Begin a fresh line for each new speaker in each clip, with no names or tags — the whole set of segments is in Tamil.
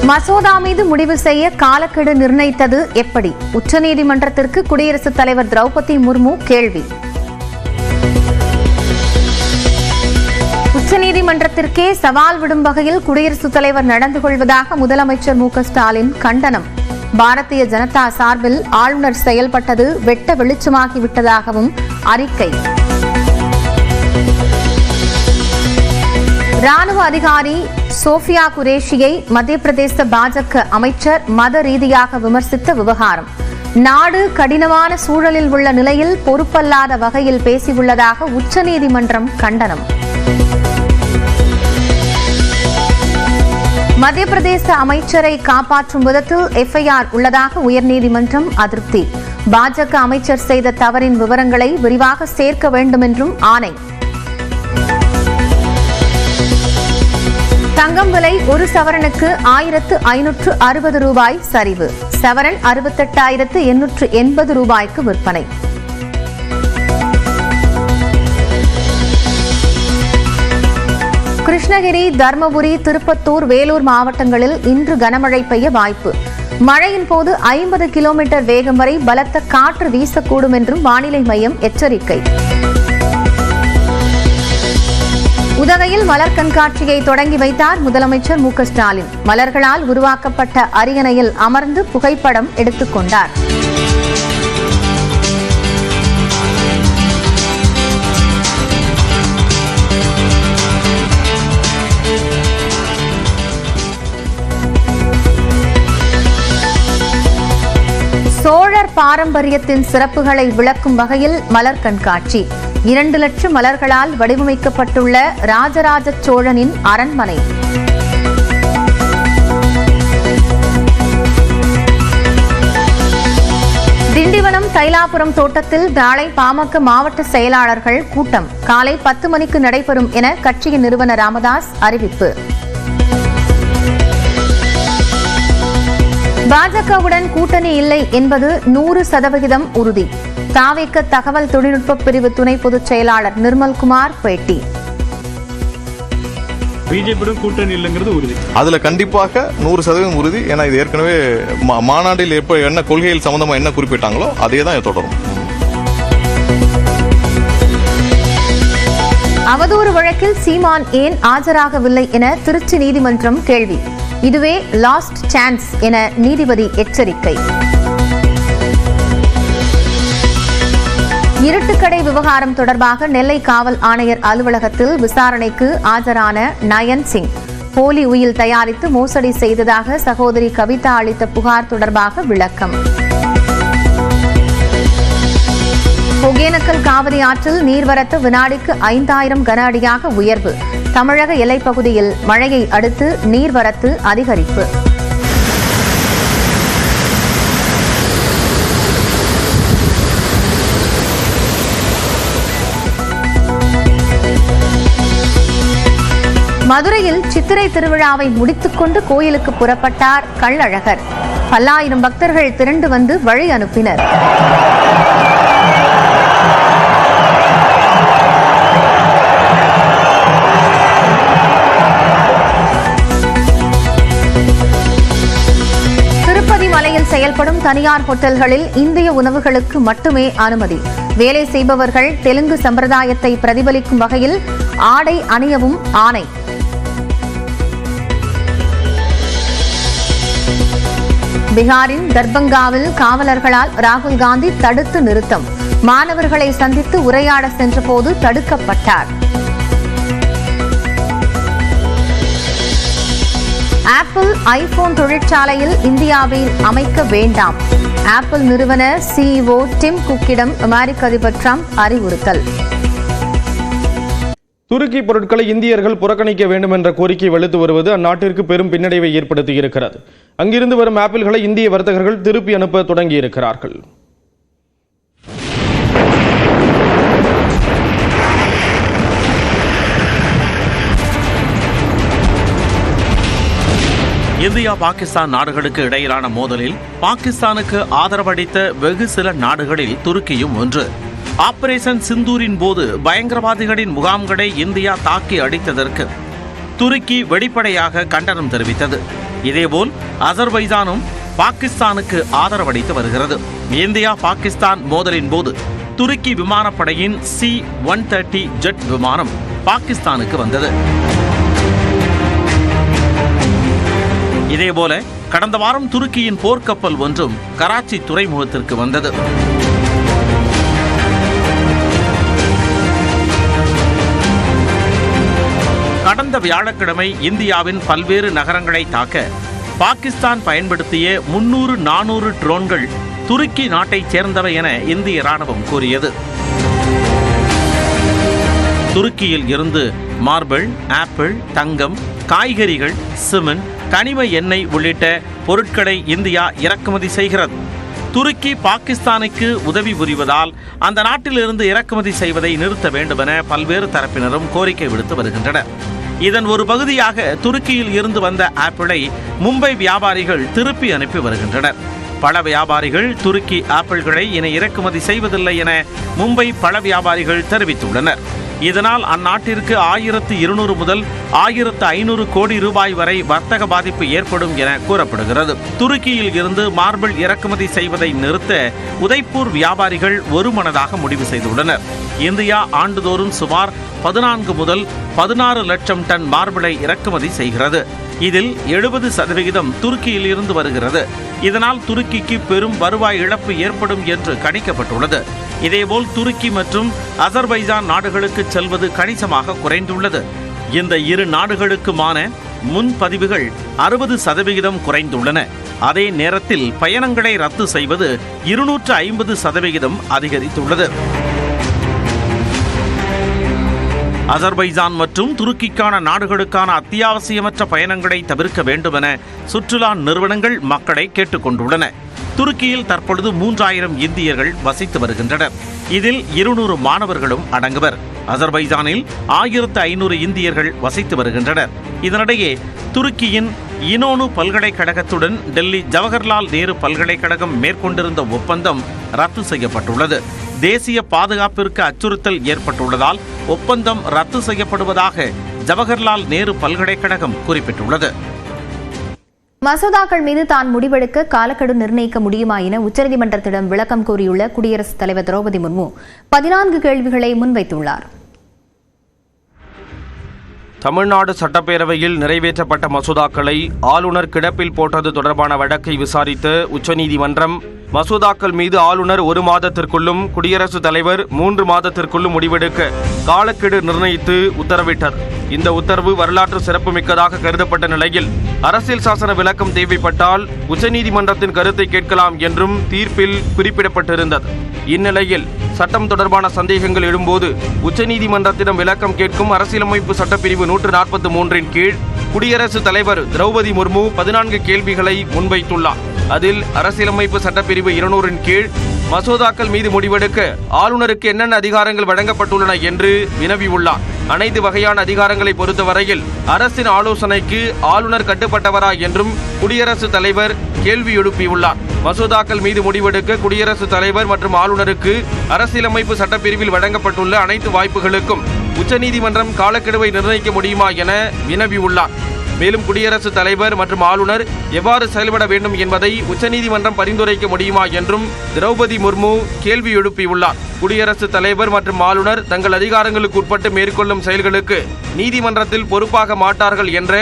மசோதா மீது முடிவு செய்ய காலக்கெடு நிர்ணயித்தது எப்படி? உச்சநீதிமன்றத்திற்கு குடியரசுத் தலைவர் திரௌபதி முர்மு கேள்வி. உச்சநீதிமன்றத்திற்கே சவால் விடும் வகையில் குடியரசுத் தலைவர் நடந்து கொள்வதாக முதலமைச்சர் மு க ஸ்டாலின் கண்டனம். பாரதிய ஜனதா சார்பில் ஆளுநர் செயல்பட்டது வெட்ட வெளிச்சமாகிவிட்டதாகவும் அறிக்கை. ராணுவ அதிகாரி சோஃபியா குரேஷியை மத்திய பிரதேச பாஜக அமைச்சர் மத ரீதியாக விமர்சித்த விவகாரம். நாடு கடினமான சூழலில் உள்ள நிலையில் பொறுப்பல்லாத வகையில் பேசியுள்ளதாக உச்சநீதிமன்றம் கண்டனம். மத்திய பிரதேச அமைச்சரை காப்பாற்றும் விதத்தில் எஃப்ஐஆர் உள்ளதாக உயர்நீதிமன்றம் அதிருப்தி. பாஜக அமைச்சர் செய்த தவறின் விவரங்களை விரிவாக சேர்க்க வேண்டும் என்றும் ஆணை. தங்கம் விலை ஒரு சவரனுக்கு 1560 ரூபாய் சரிவு. சவரன் 68,880 ரூபாய்க்கு விற்பனை. கிருஷ்ணகிரி, தர்மபுரி, திருப்பத்தூர், வேலூர் மாவட்டங்களில் இன்று கனமழை பெய்ய வாய்ப்பு. மழையின் போது 50 கிலோமீட்டர் வேகம் வரை பலத்த காற்று வீசக்கூடும் என்றும் வானிலை மையம் எச்சரிக்கை. உதகையில் மலர் கண்காட்சியை தொடங்கி வைத்தார் முதலமைச்சர் மு க ஸ்டாலின். மலர்களால் உருவாக்கப்பட்ட அரியணையில் அமர்ந்து புகைப்படம் எடுத்துக் கொண்டார். சோழர் பாரம்பரியத்தின் சிறப்புகளை விளக்கும் வகையில் மலர் கண்காட்சி. 2 லட்சம் மலர்களால் வடிவமைக்கப்பட்டுள்ள ராஜராஜ சோழனின் அரண்மனை. திண்டிவனம் தைலாபுரம் தோட்டத்தில் நாளை பாமக மாவட்ட செயலாளர்கள் கூட்டம். காலை 10 மணிக்கு நடைபெறும் என கட்சியின் நிறுவனர் ராமதாஸ் அறிவிப்பு. பாஜகவுடன் கூட்டணி இல்லை என்பது 100% உறுதி. தாவேக தகவல் தொழில்நுட்ப பிரிவு துணை பொதுச் செயலாளர் நிர்மல்குமார் பேட்டி.
பிஜேபியுடன் கூட்டணி இல்லைங்கிறது உறுதி.
அதுல கண்டிப்பாக 100% உறுதி. ஏன்னா இது ஏற்கனவே மாநாட்டில் என்ன கொள்கைகள் சம்பந்தமா என்ன குறிப்பிட்டாங்களோ அதே தான் தொடரும்.
அவதூறு வழக்கில் சீமான் ஏன் ஆஜராகவில்லை என திருச்சி நீதிமன்றம் கேள்வி. இதுவே லாஸ்ட் சான்ஸ் என நீதிபதி எச்சரிக்கை. இருட்டுக்கடை விவகாரம் தொடர்பாக நெல்லை காவல் ஆணையர் அலுவலகத்தில் விசாரணைக்கு ஆஜரான நயன் சிங் போலி உயில் தயாரித்து மோசடி செய்ததாக சகோதரி கவிதா அளித்த புகார் தொடர்பாக விளக்கம். ஒகேனக்கல் காவிரி ஆற்றில் நீர்வரத்து வினாடிக்கு 5000 கன அடியாக உயர்வு. தமிழக எல்லைப்பகுதியில் மழையை அடுத்து நீர்வரத்து அதிகரிப்பு. மதுரையில் சித்திரை திருவிழாவை முடித்துக்கொண்டு கோயிலுக்கு புறப்பட்டார் கள்ளழகர். பல்லாயிரம் பக்தர்கள் திரண்டு வந்து வழி அனுப்பினர். திருப்பதி மலையில் செயல்படும் தனியார் ஹோட்டல்களில் இந்திய உணவுகளுக்கு மட்டுமே அனுமதி. வேலை செய்பவர்கள் தெலுங்கு சம்பிரதாயத்தை பிரதிபலிக்கும் வகையில் ஆடை அணியவும் ஆணை. பீகாரின் தர்பங்காவில் காவலர்களால் ராகுல் காந்தி தடுத்து நிறுத்தம். மாணவர்களை சந்தித்து உரையாட சென்றபோது தடுக்கப்பட்டார். ஆப்பிள் ஐபோன் தொழிற்சாலையில் இந்தியாவில் அமைக்க வேண்டாம். ஆப்பிள் நிறுவன சிஇஓ டிம் குக்கிடம் அமெரிக்க அதிபர் டிரம்ப் அறிவுறுத்தல்.
துருக்கி பொருட்களை இந்தியர்கள் புறக்கணிக்க வேண்டும் என்ற கோரிக்கை வலுத்து வருவது அந்நாட்டிற்கு பெரும் பின்னடைவை ஏற்படுத்தியிருக்கிறது. அங்கிருந்து வரும் ஆப்பிள்களை இந்திய வர்த்தகர்கள் திருப்பி அனுப்ப தொடங்கியிருக்கிறார்கள்.
இந்தியா பாகிஸ்தான் நாடுகளுக்கு இடையிலான மோதலில் பாகிஸ்தானுக்கு ஆதரவளித்த வெகு சில நாடுகளில் துருக்கியும் ஒன்று. ஆபரேஷன் சிந்தூரின் போது பயங்கரவாதிகளின் முகாம்களை இந்தியா தாக்கி அடித்ததற்கு துருக்கி வெளிப்படையாக கண்டனம் தெரிவித்தது. இதேபோல் அசர்பைஜானும் பாகிஸ்தானுக்கு ஆதரவளித்து வருகிறது. இந்தியா பாகிஸ்தான் மோதலின் போது துருக்கி விமானப்படையின் C-130 ஜெட் விமானம் பாகிஸ்தானுக்கு வந்தது. இதேபோல கடந்த வாரம் துருக்கியின் போர்க்கப்பல் ஒன்றும் கராச்சி துறைமுகத்திற்கு வந்தது. கடந்த வியாழக்கிழமை இந்தியாவின் பல்வேறு நகரங்களை தாக்க பாகிஸ்தான் பயன்படுத்திய 300-400 ட்ரோன்கள் துருக்கி நாட்டைச் சேர்ந்தவை என இந்திய ராணுவம் கூறியது. துருக்கியில் இருந்து மார்பிள், ஆப்பிள், தங்கம், காய்கறிகள், சிமெண்ட், கனிம எண்ணெய் உள்ளிட்ட பொருட்களை இந்தியா இறக்குமதி செய்கிறது. துருக்கி பாகிஸ்தானுக்கு உதவி புரிவதால் அந்த நாட்டிலிருந்து இறக்குமதி செய்வதை நிறுத்த வேண்டுமென பல்வேறு தரப்பினரும் கோரிக்கை விடுத்து வருகின்றனர். இதன் ஒரு பகுதியாக துருக்கியில் இருந்து வந்த ஆப்பிளை மும்பை வியாபாரிகள் திருப்பி அனுப்பி வருகின்றனர். பழ வியாபாரிகள் துருக்கி ஆப்பிள்களை இனி இறக்குமதி செய்வதில்லை என மும்பை பழ வியாபாரிகள் தெரிவித்துள்ளனர். இதனால் அந்நாட்டிற்கு 1200 முதல் 1500 கோடி ரூபாய் வரை வர்த்தக பாதிப்பு ஏற்படும் என கூறப்படுகிறது. துருக்கியில் இருந்து மார்பிள் இறக்குமதி செய்வதை நிறுத்த உதய்பூர் வியாபாரிகள் ஒருமனதாக முடிவு செய்துள்ளனர். இந்தியா ஆண்டுதோறும் சுமார் 14 முதல் 16 லட்சம் டன் மார்பிளை இறக்குமதி செய்கிறது. இதில் 70% துருக்கியில் இருந்து வருகிறது. இதனால் துருக்கிக்கு பெரும் வருவாய் இழப்பு ஏற்படும் என்று கணிக்கப்பட்டுள்ளது. இதேபோல் துருக்கி மற்றும் அசர்பைஜான் நாடுகளுக்கு செல்வது கணிசமாக குறைந்துள்ளது. இந்த இரு நாடுகளுக்குமான முன்பதிவுகள் 60% குறைந்துள்ளன. அதே நேரத்தில் பயணங்களை ரத்து செய்வது 250% அதிகரித்துள்ளது. அசர்பைஜான் மற்றும் துருக்கிக்கான நாடுகளுக்கான அத்தியாவசியமற்ற பயணங்களை தவிர்க்க வேண்டுமென சுற்றுலா நிறுவனங்கள் மக்களை கேட்டுக்கொண்டுள்ளன. துருக்கியில் தற்பொழுது 3000 இந்தியர்கள் வசித்து வருகின்றனர். இதில் 200 மாணவர்களும் அடங்குவர். அசர்பைஜானில் 1500 இந்தியர்கள் வசித்து வருகின்றனர். இதனிடையே துருக்கியின் இனோனு பல்கலைக்கழகத்துடன் டெல்லி ஜவஹர்லால் நேரு பல்கலைக்கழகம் மேற்கொண்டிருந்த ஒப்பந்தம் ரத்து செய்யப்பட்டுள்ளது. தேசிய பாதுகாப்பிற்கு அச்சுறுத்தல் ஏற்பட்டுள்ளதால் ஒப்பந்தம் ரத்து செய்யப்படுவதாக ஜவஹர்லால் நேரு பல்கலைக்கழகம் குறிப்பிட்டுள்ளது.
மசோதாக்கள் மீது தான் முடிவெடுக்க காலக்கெடு நிர்ணயிக்க முடியுமா என உச்சநீதிமன்றத்திடம் விளக்கம் கோரியுள்ள குடியரசுத் தலைவர் திரௌபதி முர்மு 14 கேள்விகளை முன்வைத்துள்ளார்.
தமிழ்நாடு சட்டப்பேரவையில் நிறைவேற்றப்பட்ட மசோதாக்களை ஆளுநர் கிடப்பில் போட்டது தொடர்பான வழக்கை விசாரித்த உச்சநீதிமன்றம் மசோதாக்கள் மீது ஆளுநர் 1 மாதத்திற்குள்ளும் குடியரசுத் தலைவர் 3 மாதத்திற்குள்ளும் முடிவெடுக்க காலக்கெடு நிர்ணயித்து உத்தரவிட்டது. இந்த உத்தரவு வரலாற்று சிறப்புமிக்கதாக கருதப்பட்ட நிலையில் அரசியல் சாசன விளக்கம் தேவைப்பட்டால் உச்சநீதிமன்றத்தின் கருத்தை கேட்கலாம் என்றும் தீர்ப்பில் குறிப்பிடப்பட்டிருந்தது. இந்நிலையில் சட்டம் தொடர்பான சந்தேகங்கள் எழும்போது உச்சநீதிமன்றத்திடம் விளக்கம் கேட்கும் அரசியலமைப்பு சட்டப்பிரிவு 143 கீழ் குடியரசுத் தலைவர் திரௌபதி முர்மு 14 கேள்விகளை முன்வைத்துள்ளார். அதில் அரசியலமைப்பு சட்டப்பிரிவு 200 கீழ் மசோதாக்கள் மீது முடிவெடுக்க ஆளுநருக்கு என்னென்ன அதிகாரங்கள் வழங்கப்பட்டுள்ளன என்று வினவியுள்ளார். அனைத்து வகையான அதிகாரங்களை பொறுத்தவரையில் அரசின் ஆலோசனைக்கு ஆளுநர் கட்டுப்பட்டவரா என்றும் குடியரசுத் தலைவர் கேள்வி எழுப்பியுள்ளார். மசோதாக்கள் மீது முடிவெடுக்க குடியரசுத் தலைவர் மற்றும் ஆளுநருக்கு அரசியலமைப்பு சட்டப்பிரிவில் வழங்கப்பட்டுள்ள அனைத்து வாய்ப்புகளுக்கும் உச்சநீதிமன்றம் காலக்கெடுவை நிர்ணயிக்க முடியுமா என வினவியுள்ளார். மேலும் குடியரசுத் தலைவர் மற்றும் ஆளுநர் எவ்வாறு செயல்பட வேண்டும் என்பதை உச்சநீதிமன்றம் பரிந்துரைக்க முடியுமா என்றும் திரௌபதி முர்மு கேள்வி எழுப்பியுள்ளார். குடியரசுத் தலைவர் மற்றும் ஆளுநர் தங்கள் அதிகாரங்களுக்கு உட்பட்டு மேற்கொள்ளும் செயல்களுக்கு நீதிமன்றத்தில் பொறுப்பாக மாட்டார்கள் என்ற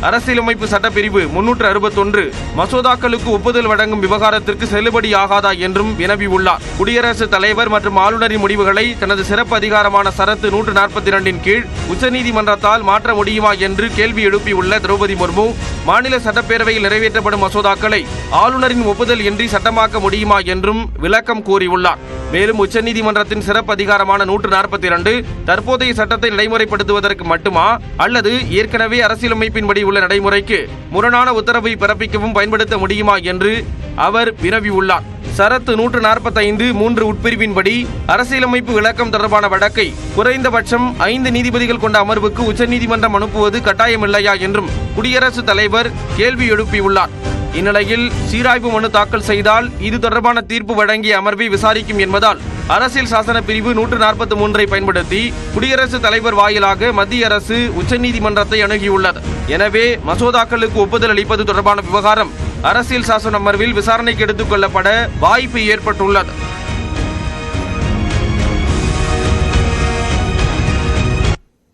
அரசியலமைப்பு சட்டப்பிரிவு 361 மசோதாக்களுக்கு ஒப்புதல் வழங்கும் விவகாரத்திற்கு செல்லுபடியாகாதா என்றும் வினவியுள்ளார். குடியரசுத் தலைவர் மற்றும் ஆளுநரின் முடிவுகளை தனது சிறப்பு அதிகாரமான சரத்து 142 கீழ் உச்சநீதிமன்றத்தால் மாற்ற முடியுமா என்று கேள்வி எழுப்பியுள்ள திரௌபதி முர்மு மாநில சட்டப்பேரவையில் நிறைவேற்றப்படும் மசோதாக்களை ஆளுநரின் ஒப்புதல் இன்றி சட்டமாக்க முடியுமா என்றும் விளக்கம் கோரியுள்ளார். மேலும் உச்சநீதிமன்றத்தின் சிறப்பு அதிகாரமான 142 தற்போதைய சட்டத்தை நடைமுறைப்படுத்துவதற்கு மட்டுமா அல்லது ஏற்கனவே அரசியலமைப்பின்படி உள்ள நடைமுறைக்கு முரணான உத்தரவை பிறப்பிக்கவும் பயன்படுத்த முடியுமா என்று அவர் வினவியுள்ளார். சரத்து 145 3 உட்பிரிவின்படி அரசியலமைப்பு விளக்கம் தொடர்பான வழக்கை குறைந்தபட்சம் 5 நீதிபதிகள் கொண்ட அமர்வுக்கு உச்சநீதிமன்றம் அனுப்புவது கட்டாயமில்லையா என்றும் குடியரசுத் தலைவர் கேள்வி எழுப்பியுள்ளார். இந்நிலையில் சீராய்வு மனு தாக்கல் செய்தால் இது தொடர்பான தீர்ப்பு வழங்கிய அமர்வை விசாரிக்கும் என்பதால் அரசியல் சாசன பிரிவு 143 பயன்படுத்தி குடியரசுத் தலைவர் வாயிலாக மத்திய அரசு உச்சநீதிமன்றத்தை அணுகியுள்ளது. எனவே மசோதாக்களுக்கு ஒப்புதல் அளிப்பது தொடர்பான விவகாரம் அரசியல் சாசன அமர்வில் விசாரணைக்கு எடுத்துக் கொள்ளப்பட வாய்ப்பு ஏற்பட்டுள்ளது.